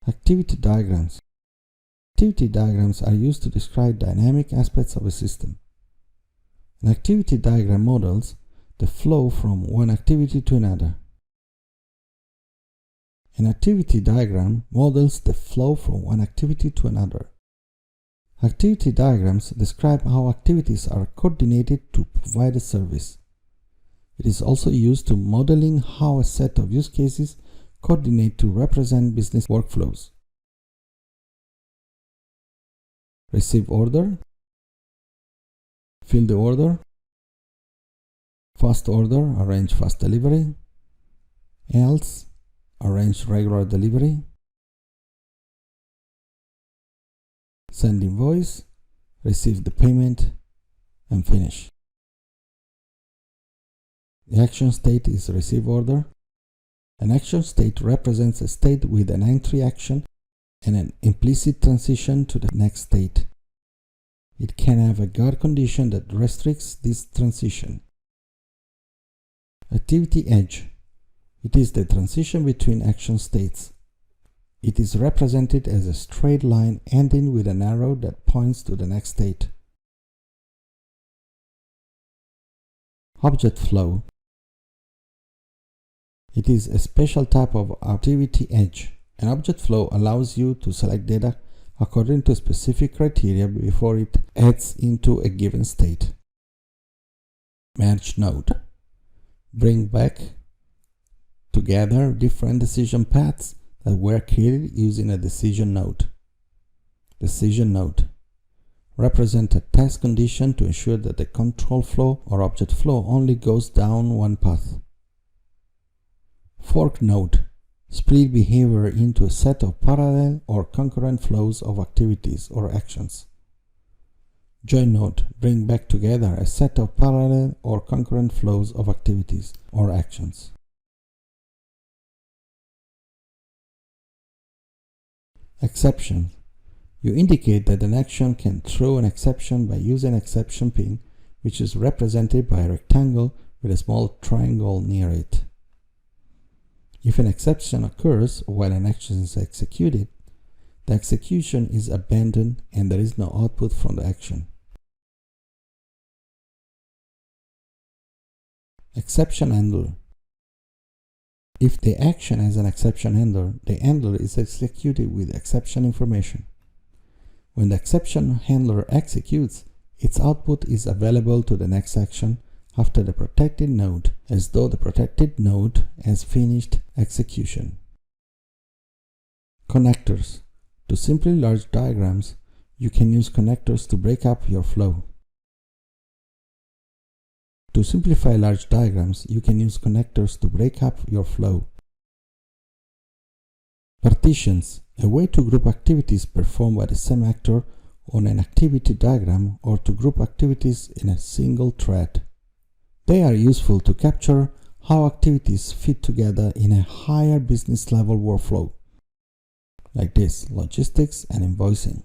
Activity diagrams. Activity diagrams are used to describe dynamic aspects of a system. An activity diagram models the flow from one activity to another. An activity diagram models the flow from one activity to another. Activity diagrams describe how activities are coordinated to provide a service. It is also used to modeling how a set of use cases coordinate to represent business workflows. Receive order, fill the order, fast order, arrange fast delivery, else, arrange regular delivery, send invoice, receive the payment, and finish. The action state is receive order. An action state represents a state with an entry action and an implicit transition to the next state. It can have a guard condition that restricts this transition. Activity edge. It is the transition between action states. It is represented as a straight line ending with an arrow that points to the next state. Object flow. It is a special type of activity edge. An object flow allows you to select data according to specific criteria before it adds into a given state. Merge node. Bring back together different decision paths that were created using a decision node. Decision node. Represent a test condition to ensure that the control flow or object flow only goes down one path. Fork node. Split behavior into a set of parallel or concurrent flows of activities or actions. Join node. Bring back together a set of parallel or concurrent flows of activities or actions. Exception. You indicate that an action can throw an exception by using an exception pin, which is represented by a rectangle with a small triangle near it. If an exception occurs while an action is executed, the execution is abandoned and there is no output from the action. Exception handler. If the action has an exception handler, the handler is executed with exception information. When the exception handler executes, its output is available to the next action after the protected node, as though the protected node has finished execution. Connectors. To simplify large diagrams, you can use connectors to break up your flow. To simplify large diagrams, you can use connectors to break up your flow. Partitions. A way to group activities performed by the same actor on an activity diagram or to group activities in a single thread. They are useful to capture how activities fit together in a higher business level workflow, like this: logistics and invoicing.